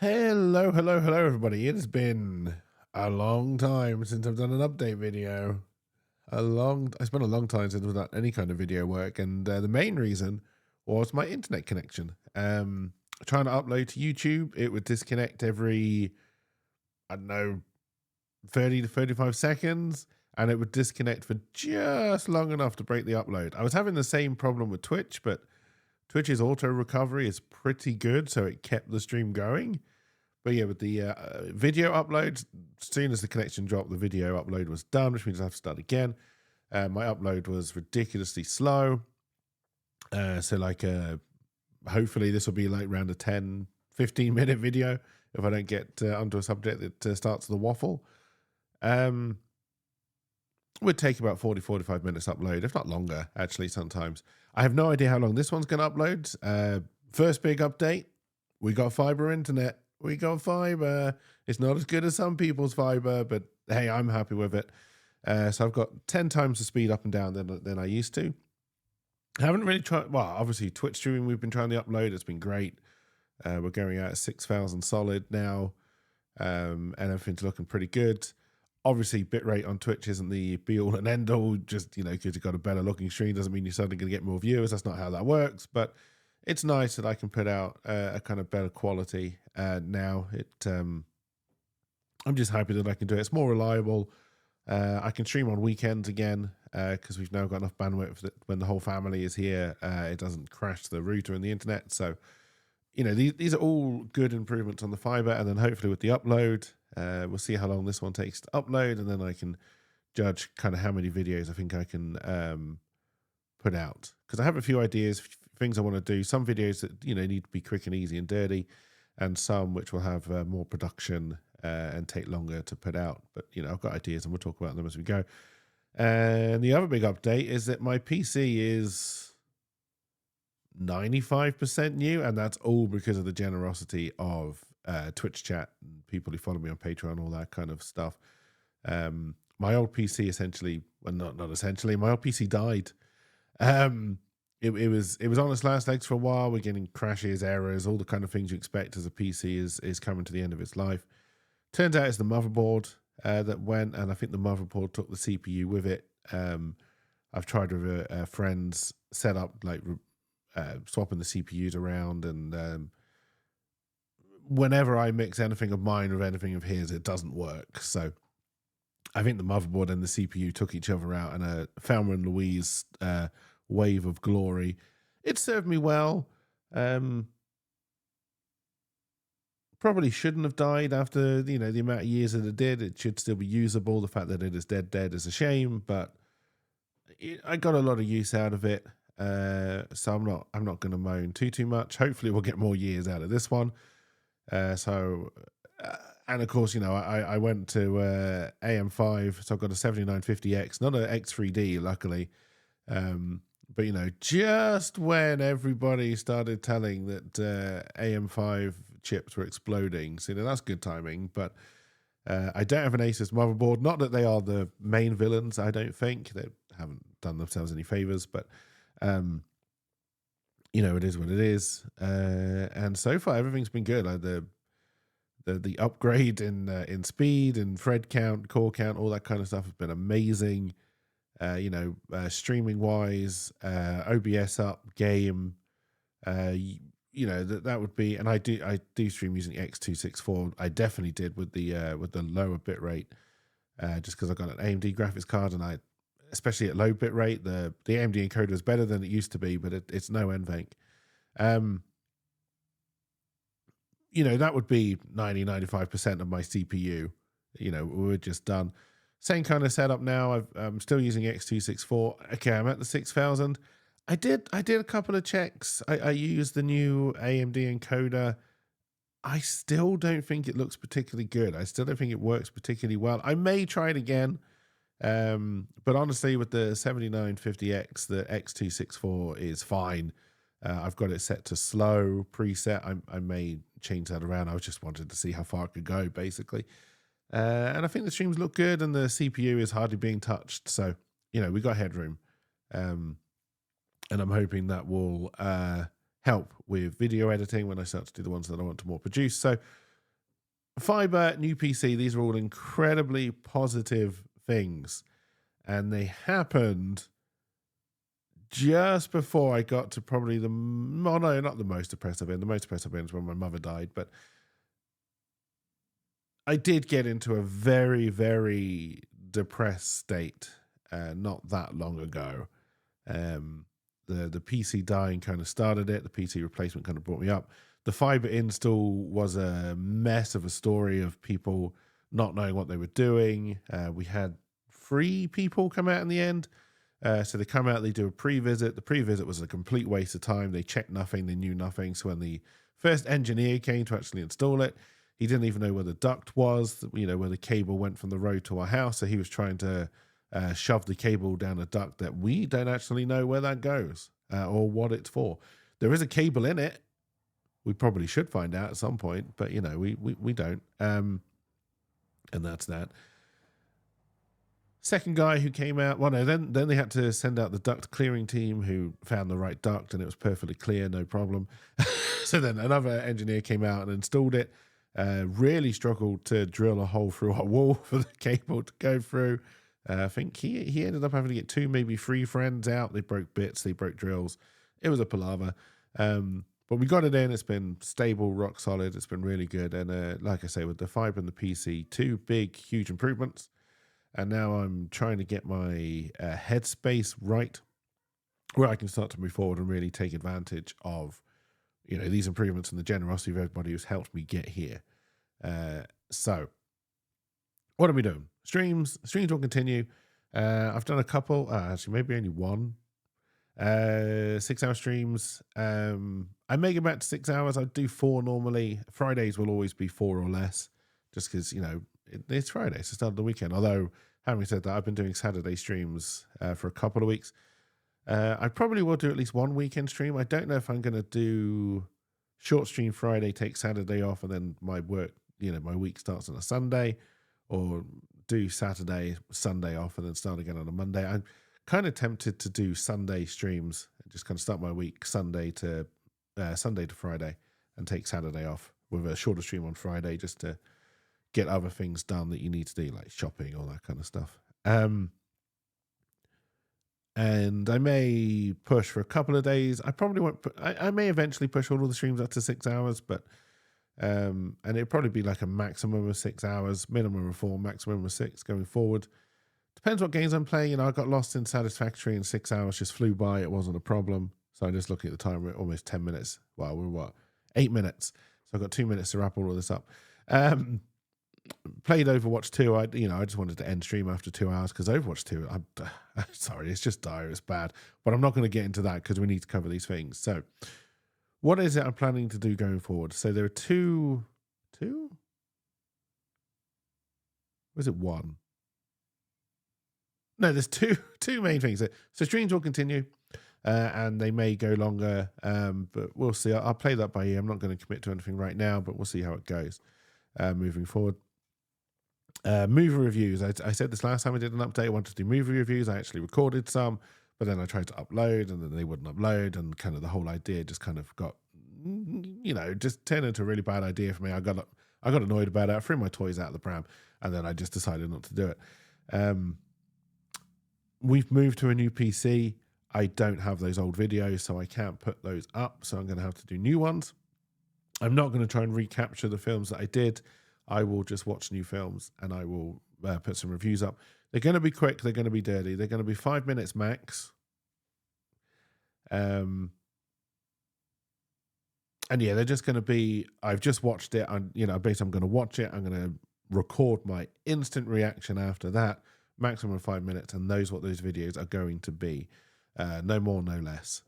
Hello, hello, hello, everybody. It has been a long time since I've done an update video. It's been a long time since I've done any kind of video work, and the main reason was my internet connection. Trying to upload to YouTube, it would disconnect every, I don't know, 30 to 35 seconds, and it would disconnect for just long enough to break the upload. I was having the same problem with Twitch, but Twitch's auto recovery is pretty good, so it kept the stream going. But yeah, with the video upload, as soon as the connection dropped, the video upload was done, which means I have to start again. My upload was ridiculously slow. Hopefully this will be like around a 10, 15-minute video if I don't get onto a subject that starts the waffle. Would take about 40, 45 minutes upload, if not longer, actually, sometimes. I have no idea how long this one's going to upload. First big update, we got fiber internet. We got fiber. It's not as good as some people's fiber, but hey, I'm happy with it. So I've got 10 times the speed up and down than I used to. I haven't really tried, well, obviously Twitch streaming, we've been trying to upload. It's been great. We're going out at 6,000 solid now, and everything's looking pretty good. Obviously, bitrate on Twitch isn't the be all and end all. Just, because you've got a better looking stream doesn't mean you're suddenly going to get more viewers. That's not how that works. But it's nice that I can put out a kind of better quality now. I'm just happy that I can do it. It's more reliable. I can stream on weekends again because we've now got enough bandwidth that when the whole family is here, it doesn't crash the router and the internet. So, these are all good improvements on the fiber. And then hopefully with the upload, we'll see how long this one takes to upload. And then I can judge kind of how many videos I think I can put out. Because I have a few ideas, things I want to do. Some videos that, need to be quick and easy and dirty. And some which will have more production and take longer to put out. But, I've got ideas and we'll talk about them as we go. And the other big update is that my PC is 95% new, and that's all because of the generosity of Twitch chat and people who follow me on Patreon, all that kind of stuff. My old PC essentially, well, not essentially, my old PC died. It was on its last legs for a while. We're getting crashes, errors, all the kind of things you expect as a PC is coming to the end of its life. Turns out it's the motherboard that went, and I think the motherboard took the CPU with it. I've tried with a friend's setup, like swapping the CPUs around, and whenever I mix anything of mine with anything of his, it doesn't work. So I think the motherboard and the CPU took each other out in a Thelma and Louise wave of glory. It served me well. Probably shouldn't have died after the amount of years that it did. It should still be usable. The fact that it is dead is a shame, but I got a lot of use out of it. So I'm not going to moan too much. Hopefully we'll get more years out of this one. And of course, I went to AM5, so I've got a 7950X, not an X3D, luckily. But just when everybody started telling that AM5 chips were exploding, so that's good timing. But I don't have an Asus motherboard. Not that they are the main villains, I don't think. They haven't done themselves any favors, but it is what it is. And so far, everything's been good. Like the upgrade in speed and thread count, core count, all that kind of stuff has been amazing. Streaming wise, OBS up, game, that would be, and I do stream using X264. I definitely did with the lower bit rate, just because I got an AMD graphics card, and especially at low bit rate, the AMD encoder is better than it used to be, but it's no NVENC. That would be 95% of my CPU. We're just done. Same kind of setup now. I'm still using X264. Okay, I'm at the 6,000. I did a couple of checks. I used the new AMD encoder. I still don't think it looks particularly good. I still don't think it works particularly well. I may try it again. But honestly, with the 7950X, the X264 is fine. I've got it set to slow preset. I may change that around. I just wanted to see how far it could go, basically. And I think the streams look good, and the CPU is hardly being touched. So, we got headroom. And I'm hoping that will help with video editing when I start to do the ones that I want to more produce. So Fiber, new PC, these are all incredibly positive things. And they happened just before I got to probably the, oh no, not the most depressive end. The most depressive end is when my mother died, but I did get into a very, very depressed state not that long ago. The PC dying kind of started it. The PC replacement kind of brought me up. The fiber install was a mess of a story of people not knowing what they were doing. We had 3 people come out in the end. So they come out, they do a pre-visit. The pre-visit was a complete waste of time. They checked nothing, they knew nothing. So when the first engineer came to actually install it, he didn't even know where the duct was, where the cable went from the road to our house. So he was trying to shove the cable down a duct that we don't actually know where that goes or what it's for. There is a cable in it. We probably should find out at some point, but we don't. And that's that. Second guy who came out, well, no, then they had to send out the duct clearing team who found the right duct, and it was perfectly clear, no problem. So then another engineer came out and installed it. Really struggled to drill a hole through our wall for the cable to go through. I think he ended up having to get 2, maybe 3 friends out. They broke bits, they broke drills. It was a palaver. But we got it in. It's been stable, rock solid. It's been really good. And like I say, with the fiber and the PC, 2 big, huge improvements. And now I'm trying to get my headspace right, where I can start to move forward and really take advantage of, these improvements and the generosity of everybody who's helped me get here. So what are we doing? Streams will continue. I've done a couple, actually maybe only one, 6-hour streams. I may get back to 6 hours. I do 4 normally. Fridays will always be 4 or less, just because, it's Friday, it's the start of the weekend. Although, having said that, I've been doing Saturday streams for a couple of weeks. I probably will do at least 1 weekend stream. I don't know if I'm going to do short stream Friday, take Saturday off, and then my work, my week starts on a Sunday, or do Saturday, Sunday off, and then start again on a Monday. I'm kind of tempted to do Sunday streams and just kind of start my week Sunday to Friday and take Saturday off with a shorter stream on Friday, just to get other things done that you need to do, like shopping, all that kind of stuff. And I may push for a couple of days. I probably won't. I may eventually push all of the streams up to 6 hours, but and it'd probably be like a maximum of 6 hours, minimum of 4, maximum of 6 going forward. Depends what games I'm playing. I got lost in Satisfactory, and 6 hours just flew by. It wasn't a problem. So I'm just looking at the time. We're almost 10 minutes. Well, we're 8 minutes. So I've got 2 minutes to wrap all of this up. Played Overwatch 2. I just wanted to end stream after 2 hours because Overwatch 2, I'm sorry, it's just dire, it's bad. But I'm not going to get into that because we need to cover these things. So what is it I'm planning to do going forward? So there are two? Was it 1? No, there's two main things. So streams will continue, and they may go longer, but we'll see. I'll play that by ear. I'm not going to commit to anything right now, but we'll see how it goes moving forward. Movie reviews. I said this last time I did an update. I wanted to do movie reviews. I actually recorded some, but then I tried to upload, and then they wouldn't upload, and kind of the whole idea just kind of got, just turned into a really bad idea for me. I got annoyed about it. I threw my toys out of the pram, and then I just decided not to do it. We've moved to a new PC. I don't have those old videos, so I can't put those up. So I'm going to have to do new ones. I'm not going to try and recapture the films that I did. I will just watch new films, and I will put some reviews up. They're going to be quick. They're going to be dirty. They're going to be 5 minutes max. And yeah, they're just going to be, I've just watched it. Basically I'm going to watch it. I'm going to record my instant reaction after that. Maximum 5 minutes, and those what those videos are going to be. No more, no less.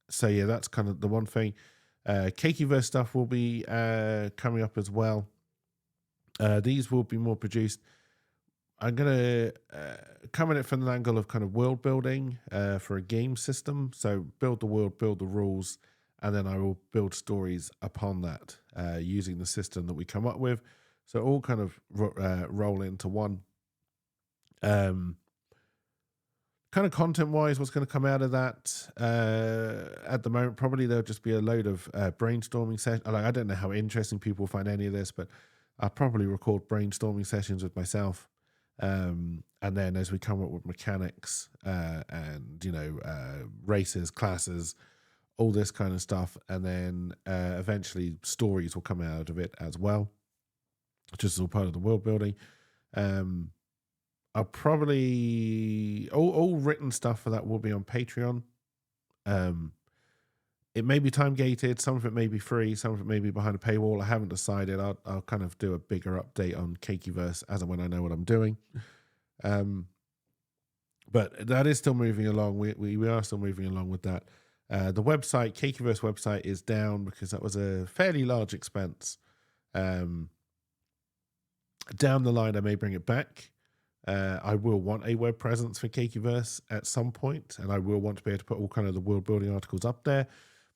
So yeah, that's kind of the one thing. Cakeverse stuff will be coming up as well. These will be more produced. I'm going to come at it from the angle of kind of world building for a game system. So build the world, build the rules, and then I will build stories upon that using the system that we come up with. So all kind of roll into one. kind of content-wise, what's going to come out of that at the moment, probably there'll just be a load of brainstorming sessions. Like, I don't know how interesting people find any of this, but I'll probably record brainstorming sessions with myself. And then as we come up with mechanics and, races, classes, all this kind of stuff. And then eventually stories will come out of it as well, just as all part of the world building. I'll probably all written stuff for that will be on Patreon. It may be time gated, some of it may be free, some of it may be behind a paywall. I haven't decided. I'll kind of do a bigger update on Cakeverse as and when I know what I'm doing. But that is still moving along. We are still moving along with that. The website, Cakeverse website, is down because that was a fairly large expense. Down the line, I may bring it back. I will want a web presence for Cakeverse at some point, and I will want to be able to put all kind of the world building articles up there.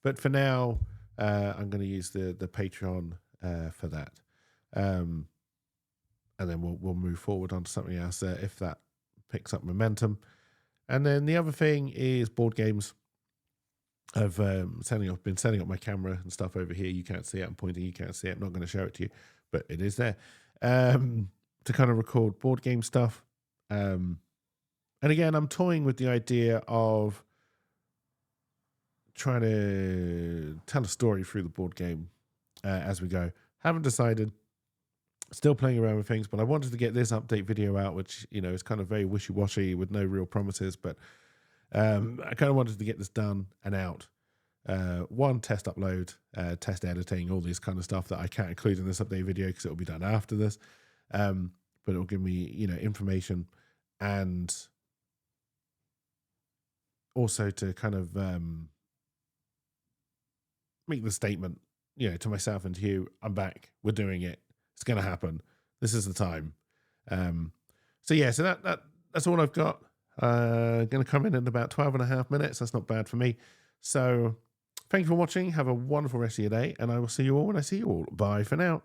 But for now, I'm going to use the Patreon for that, and then we'll move forward onto something else if that picks up momentum. And then the other thing is board games. I've been setting up my camera and stuff over here. You can't see it. I'm pointing. You can't see it. I'm not going to show it to you, but it is there. To kind of record board game stuff. And again, I'm toying with the idea of trying to tell a story through the board game as we go. Haven't decided. Still playing around with things, but I wanted to get this update video out, which, is kind of very wishy-washy with no real promises, but I kind of wanted to get this done and out. One, test upload, test editing, all this kind of stuff that I can't include in this update video because it'll be done after this. But it'll give me, information, and also to kind of make the statement, to myself and to you, I'm back. We're doing it. It's going to happen. This is the time. So that's all I've got. Going to come in about 12 and a half minutes. That's not bad for me. So thank you for watching. Have a wonderful rest of your day, and I will see you all when I see you all. Bye for now.